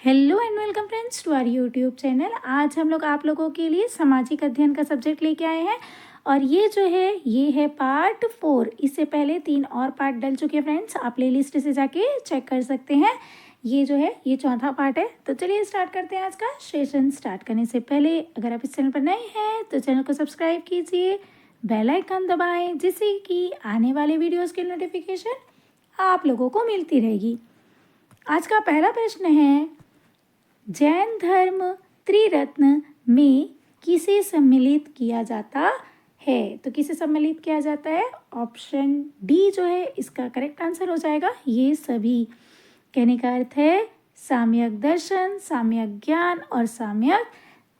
Hello and welcome friends to our YouTube channel. आज हम लोग आप लोगों के लिए सामाजिक अध्ययन का सब्जेक्ट लेके आए हैं और ये है पार्ट 4। इससे पहले 3 और पार्ट डल चुके हैं फ्रेंड्स, आप प्लेलिस्ट से जाके चेक कर सकते हैं। ये चौथा पार्ट है। तो चलिए स्टार्ट करते हैं आज का सेशन। स्टार्ट करने से पहले अगर आप इस चैनल पर नए हैं तो चैनल को सब्सक्राइब कीजिए, बेल आइकन दबाएं, जिससे कि आने वाले वीडियोज़ की नोटिफिकेशन आप लोगों को मिलती रहेगी। आज का पहला प्रश्न है, जैन धर्म त्रिरत्न में किसे सम्मिलित किया जाता है? तो किसे सम्मिलित किया जाता है? ऑप्शन डी जो है इसका करेक्ट आंसर हो जाएगा। ये सभी कहने का अर्थ है साम्यक दर्शन, साम्यक ज्ञान और साम्यक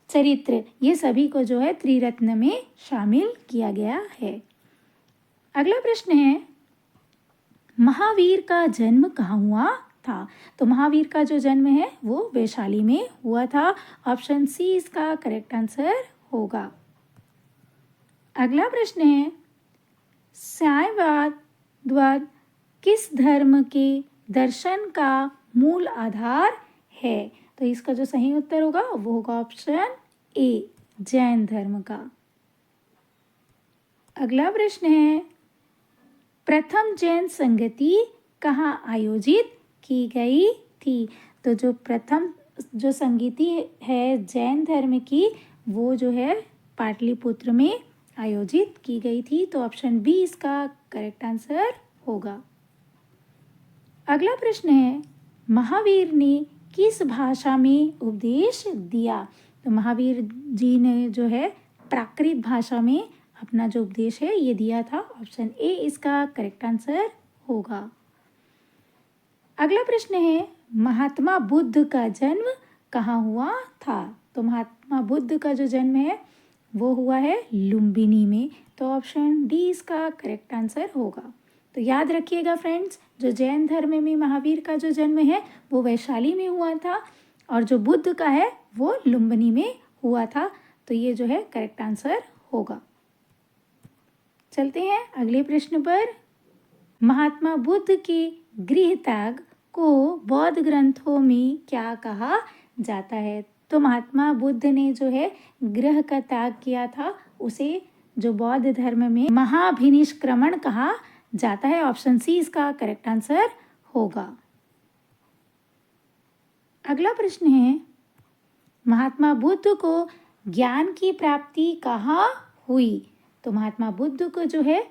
चरित्र, ये सभी को जो है त्रिरत्न में शामिल किया गया है। अगला प्रश्न है, महावीर का जन्म कहाँ हुआ था? तो महावीर का जो जन्म है वो वैशाली में हुआ था। ऑप्शन सी इसका करेक्ट आंसर होगा। अगला प्रश्न है, साम्यवाद किस धर्म के दर्शन का मूल आधार है? तो इसका जो सही उत्तर होगा वो होगा ऑप्शन ए, जैन धर्म का। अगला प्रश्न है, प्रथम जैन संगति कहाँ आयोजित की गई थी? तो जो प्रथम जो संगति है जैन धर्म की वो जो है पाटलिपुत्र में आयोजित की गई थी। तो ऑप्शन बी इसका करेक्ट आंसर होगा। अगला प्रश्न है, महावीर ने किस भाषा में उपदेश दिया? तो महावीर जी ने जो है प्राकृत भाषा में अपना जो उपदेश है ये दिया था। ऑप्शन ए इसका करेक्ट आंसर होगा। अगला प्रश्न है, महात्मा बुद्ध का जन्म कहाँ हुआ था? तो महात्मा बुद्ध का जो जन्म है वो हुआ है लुम्बिनी में। तो ऑप्शन डी इसका करेक्ट आंसर होगा। तो याद रखिएगा फ्रेंड्स, जो जैन धर्म में महावीर का जो जन्म है वो वैशाली में हुआ था और जो बुद्ध का है वो लुम्बिनी में हुआ था। तो ये जो है करेक्ट आंसर होगा। चलते हैं अगले प्रश्न पर। महात्मा बुद्ध के गृह त्याग को बौद्ध ग्रंथों में क्या कहा जाता है? तो महात्मा बुद्ध ने जो है गृह का त्याग किया था, उसे जो बौद्ध धर्म में महाभिनिष्क्रमण कहा जाता है। ऑप्शन सी इसका करेक्ट आंसर होगा। अगला प्रश्न है, महात्मा बुद्ध को ज्ञान की प्राप्ति कहाँ हुई? तो महात्मा बुद्ध को जो है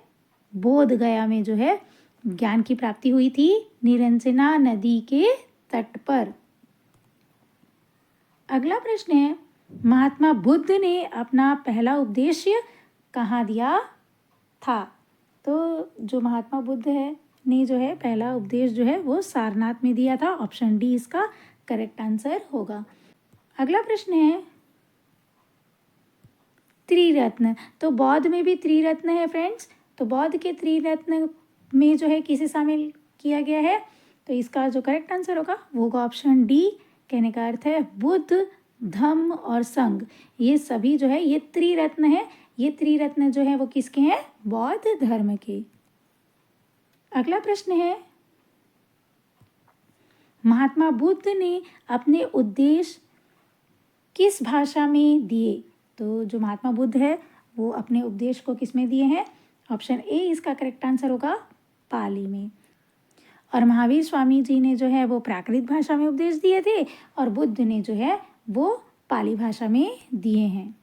बोध गया में जो है ज्ञान की प्राप्ति हुई थी, निरंजना नदी के तट पर। अगला प्रश्न है, महात्मा बुद्ध ने अपना पहला उपदेश कहाँ दिया था? तो जो महात्मा बुद्ध है ने जो है पहला उपदेश जो है वो सारनाथ में दिया था। ऑप्शन डी इसका करेक्ट आंसर होगा। अगला प्रश्न है, त्रिरत्न। तो बौद्ध में भी त्रिरत्न है फ्रेंड्स। तो बौद्ध के त्रिरत्न में जो है किसे शामिल किया गया है? तो इसका जो करेक्ट आंसर होगा वो होगा ऑप्शन डी। कहने का अर्थ है बुद्ध, धम्म और संघ, ये सभी जो है ये त्रिरत्न है। ये त्रिरत्न जो है वो किसके हैं? बौद्ध धर्म के। अगला प्रश्न है, महात्मा बुद्ध ने अपने उद्देश्य किस भाषा में दिए? तो जो महात्मा बुद्ध है वो अपने उपदेश को किस में दिए हैं? ऑप्शन ए इसका करेक्ट आंसर होगा पाली में। और महावीर स्वामी जी ने जो है वो प्राकृत भाषा में उपदेश दिए थे और बुद्ध ने जो है वो पाली भाषा में दिए हैं।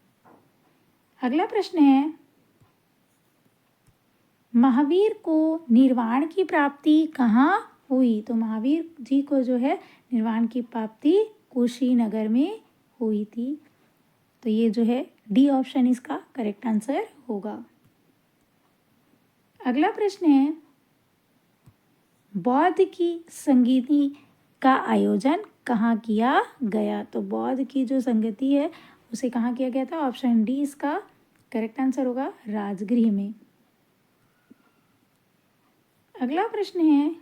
अगला प्रश्न है, महावीर को निर्वाण की प्राप्ति कहाँ हुई? तो महावीर जी को जो है निर्वाण की प्राप्ति कुशीनगर में हुई थी। तो ये जो है डी ऑप्शन इसका करेक्ट आंसर होगा। अगला प्रश्न है, बौद्ध की संगति का आयोजन कहाँ किया गया? तो बौद्ध की जो संगति है उसे कहाँ किया गया था? ऑप्शन डी इसका करेक्ट आंसर होगा राजगृह में। अगला प्रश्न है,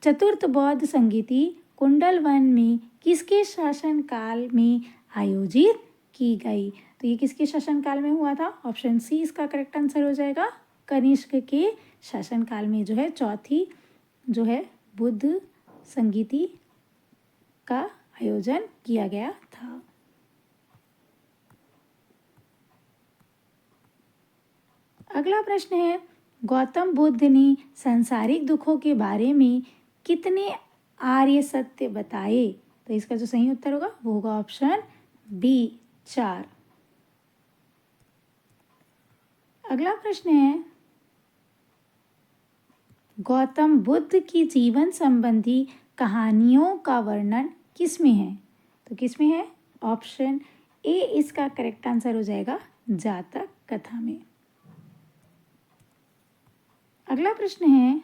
चतुर्थ बौद्ध संगति कुंडलवन में किसके शासनकाल में आयोजित की गई? तो ये किसके शासनकाल में हुआ था? ऑप्शन सी इसका करेक्ट आंसर हो जाएगा कनिष्क के शासनकाल में जो है चौथी जो है बुद्ध संगीति का आयोजन किया गया था। अगला प्रश्न है, गौतम बुद्ध ने सांसारिक दुखों के बारे में कितने आर्य सत्य बताए? तो इसका जो सही उत्तर होगा वो होगा ऑप्शन बी 4। अगला प्रश्न है, गौतम बुद्ध की जीवन संबंधी कहानियों का वर्णन किसमें है? तो किसमें है? ऑप्शन ए इसका करेक्ट आंसर हो जाएगा जातक कथा में। अगला प्रश्न है,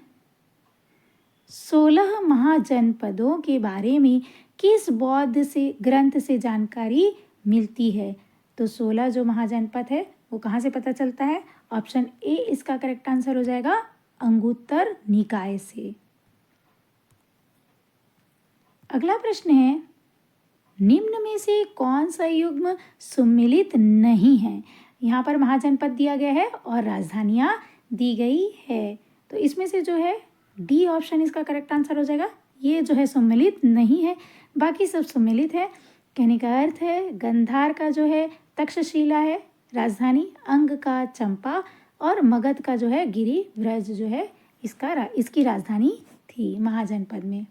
16 महाजनपदों के बारे में किस बौद्ध से ग्रंथ से जानकारी मिलती है? तो 16 जो महाजनपद है वो कहाँ से पता चलता है? ऑप्शन ए इसका करेक्ट आंसर हो जाएगा अंगुत्तर निकाय से। अगला प्रश्न है, निम्न में से कौन सा युग्म सुम्मिलित नहीं है? यहाँ पर महाजनपद दिया गया है और राजधानियाँ दी गई है, तो इसमें से जो है डी ऑप्शन इसका करेक्ट आंसर हो जाएगा। ये जो है सुम्मिलित नहीं है, बाकी सब सुम्मिलित है। कहने का अर्थ है गंधार का जो है तक्षशिला है राजधानी, अंग का चंपा और मगध का जो है गिरिव्रज जो है इसकी राजधानी थी महाजनपद में।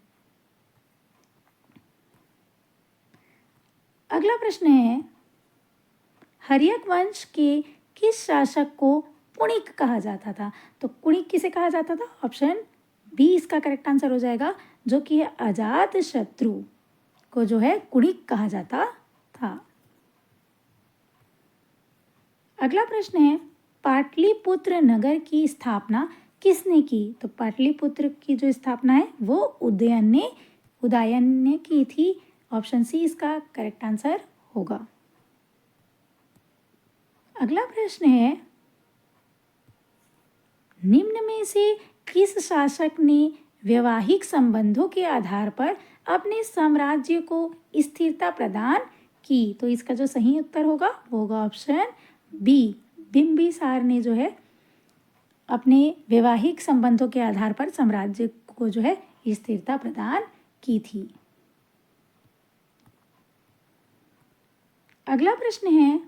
अगला प्रश्न है, हर्यक वंश के किस शासक को कुणिक कहा जाता था? तो कुणिक किसे कहा जाता था? ऑप्शन बी इसका करेक्ट आंसर हो जाएगा, जो कि है अजात शत्रु को जो है कुणिक कहा जाता था। अगला प्रश्न है, पाटलिपुत्र नगर की स्थापना किसने की? तो पाटलिपुत्र की जो स्थापना है वो उदयन ने की थी। ऑप्शन सी इसका करेक्ट आंसर होगा। अगला प्रश्न है, निम्न में से किस शासक ने वैवाहिक संबंधों के आधार पर अपने साम्राज्य को स्थिरता प्रदान की? तो इसका जो सही उत्तर होगा वो होगा ऑप्शन बी, बिंबिसार ने जो है अपने वैवाहिक संबंधों के आधार पर साम्राज्य को जो है स्थिरता प्रदान की थी। अगला प्रश्न है,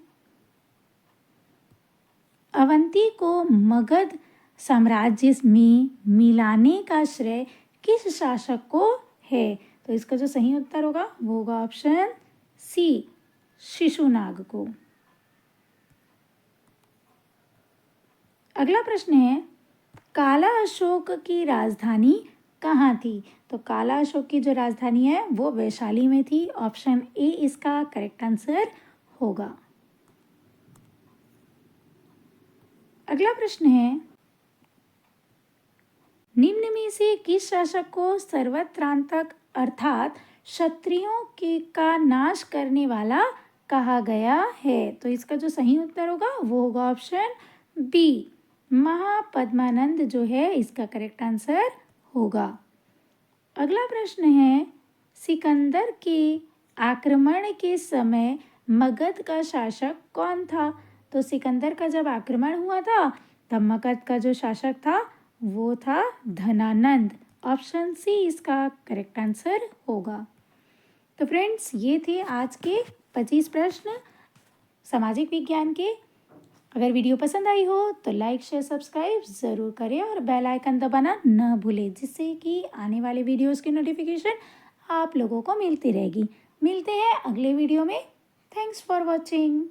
अवंती को मगध साम्राज्य में मिलाने का श्रेय किस शासक को है? तो इसका जो सही उत्तर होगा वो होगा ऑप्शन सी, शिशुनाग को। अगला प्रश्न है, काला अशोक की राजधानी कहाँ थी? तो काला अशोक की जो राजधानी है वो वैशाली में थी। ऑप्शन ए इसका करेक्ट आंसर होगा। अगला प्रश्न है, निम्न में से किस शासक को सर्वत्रांतक अर्थात क्षत्रियों के का नाश करने वाला कहा गया है? तो इसका जो सही उत्तर होगा वो होगा ऑप्शन बी, महापद्मानंद जो है इसका करेक्ट आंसर होगा। अगला प्रश्न है, सिकंदर के आक्रमण के समय मगध का शासक कौन था? तो सिकंदर का जब आक्रमण हुआ था तब मगध का जो शासक था वो था धनानंद। ऑप्शन सी इसका करेक्ट आंसर होगा। तो फ्रेंड्स, ये थे आज के 25 प्रश्न सामाजिक विज्ञान के। अगर वीडियो पसंद आई हो तो लाइक शेयर सब्सक्राइब ज़रूर करें और बेल आइकन दबाना न भूलें, जिससे कि आने वाले वीडियोस की नोटिफिकेशन आप लोगों को मिलती रहेगी। मिलते हैं अगले वीडियो में। Thanks for watching.